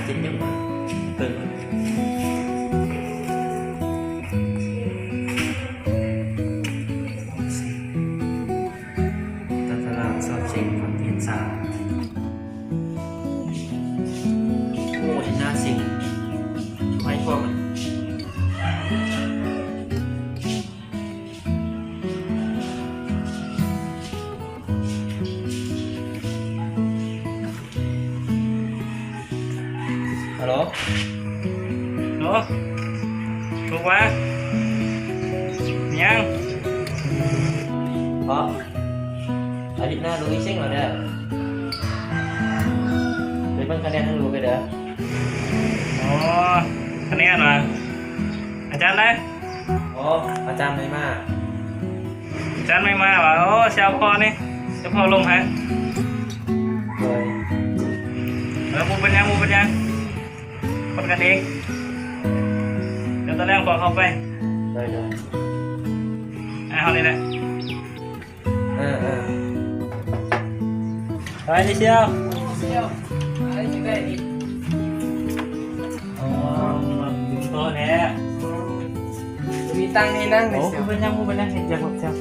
จิตยังตึงตัดตารางสอบเช็คความเพียรสามโอ้ยน่าสิงไม่พวกมันฮัลโหลถูกวะยังเพราะอาทิตย์หน้ารู้อีกเช่นเหรอเนี่ยเป็นบ้างคะแนนให้รู้ไปเด้ออ๋อคะแนนเหรออาจารย์ได้ อ๋ออาจารย์ไม่มาก อาจารย์ไม่มาเหรอโอ้เช้าพอนี่เช้าพอลงฮะเลยมูเป็นยังคนกันเองเดี๋ยวตอนแรกพอเข้าไปเลยเอาเลยแหละไปเชียวอะไรจะได้อีกอ๋ออยู่โต๊ะเนี่ยมีตังนี่นั่งเลยโอ้เป็นยังเห็นจะบอกเจ้า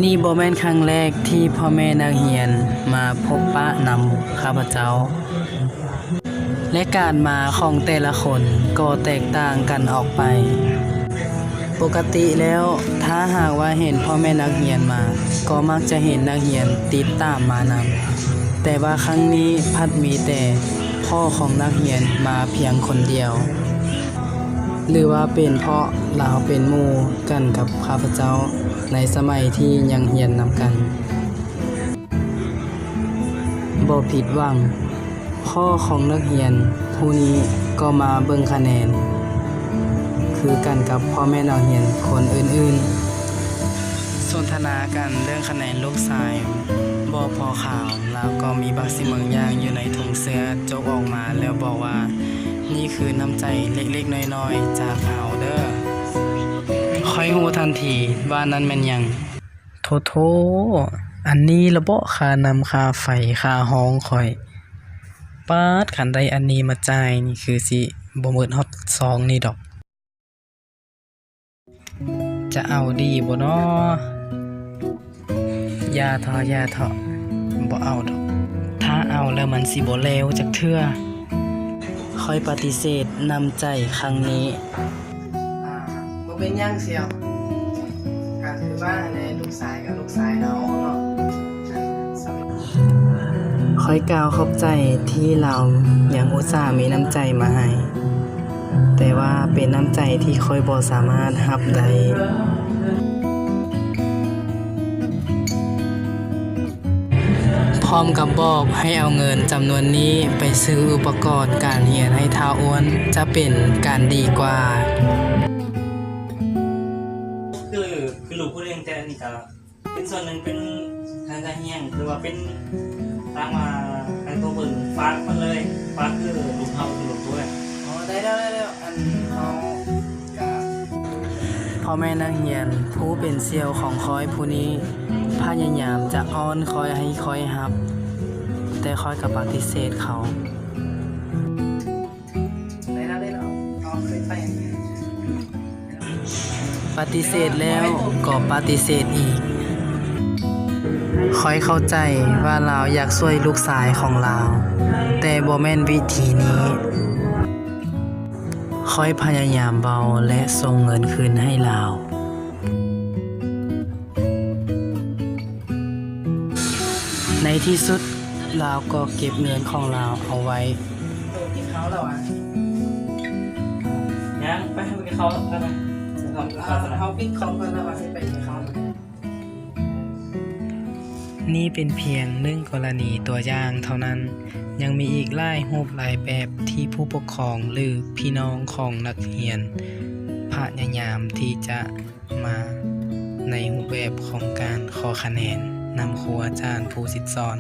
นี่บ่แม่นครั้งแรกที่พ่อแม่นักเรียนมาพบปะนำข้าพเจ้าและการมาของแต่ละคนก็แตกต่างกันออกไปปกติแล้วถ้าหากว่าเห็นพ่อแม่นักเรียนมาก็มักจะเห็นนักเรียนติดตามมานำแต่ว่าครั้งนี้พัดมีแต่พ่อของนักเรียนมาเพียงคนเดียวหรือว่าเป็นเพราะเราเป็นหมู่กันกับข้าพเจ้าในสมัยที่ยังเรียนนำกันบ่ผิดหวังพ่อของนักเรียนผู้นี้ก็มาเบิ่งคะแนนคือกันกับพ่อแม่นักเรียนคนอื่นๆสนทนากันเรื่องคะแนนลูกชายบ่พอข่าวแล้วก็มีบางสิ่งบางอย่างอยู่ในถุงเสื้อจกออกมาแล้วบอกว่านี่คือน้ำใจเล็กๆน้อยๆจากเฮาเด้อค่อยฮู้ทันทีว่านั้นแม่นหยังโถอันนี้ระเบาะค่าน้ำค่าไฟค่าห้องข่อยปาดคันใดอันนี้มาจ่ายนี่คือสิบ่หมดฮอด2นี่ดอกจะเอาดีบ่น้ออย่าเถาะบ่เอาดอกถ้าเอาแล้วมันสิบ่แล้วจักเทื่อค่อยปฏิเสธนำใจครั้งนี้บ่เป็นหยังเสียวก็คือว่าในลูกชายกับลูกชายเฮาเนาะค่อยกล่าวขอบใจที่เรายังอุตส่าห์มีน้ำใจมาให้แต่ว่าเป็นน้ำใจที่ค่อยบ่สามารถรับได้พร้อมกับบอกให้เอาเงินจำนวนนี้ไปซื้ออุปกรณ์การเรียนให้ท้าอ้วนจะเป็นการดีกว่าคือลูกผู้เลี้ยงแต่นี่ก็เป็นส่วนหนึ่งเป็นทางการเฮียงหรือว่าเป็นตามมาไอ้ตัวเบิ่งฟาดมันเลยฟาดคือลูกเฮาคือลูกตัวอ๋อได้แล้วอันเฮาก็พ่อแม่นักเรียนผู้เป็นเสี่ยวของคอยผู้นี้พยายามจะอ้อนคอยให้คอยรับแต่คอยกับปฏิเสธเขาได้แล้วเอาเคยไปปฏิเสธแล้วก็ปฏิเสธอีกคอยเข้าใจว่าเราอยากช่วยลูกชายของเราแต่บ่แม่นวิธีนี้คอยพยายามเบาและส่งเงินคืนให้เราในที่สุดเราก็เก็บเงินของเราเอาไว้กินข้าวแล้วอ่ะยังไปให้กินข้าวกันไหมเขาปิดคอมกันแล้วว่าสิไปกินข้าวนี่เป็นเพียงหนึ่งกรณีตัวอย่างเท่านั้นยังมีอีกหลายรูปหลายแบบที่ผู้ปกครองหรือพี่น้องของนักเรียนพยายามที่จะมาในรูปแบบของการขอคะแนนนำครูอาจารย์ผู้สิทธิ์สอน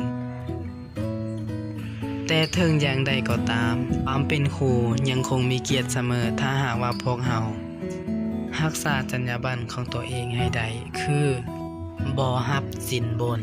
แต่ถึงอย่างใดก็ตามความเป็นครูยังคงมีเกียรติเสมอถ้าหากว่าพวกเรารักษาจรรยาบรรณของตัวเองให้ได้คือบ่รับสินบน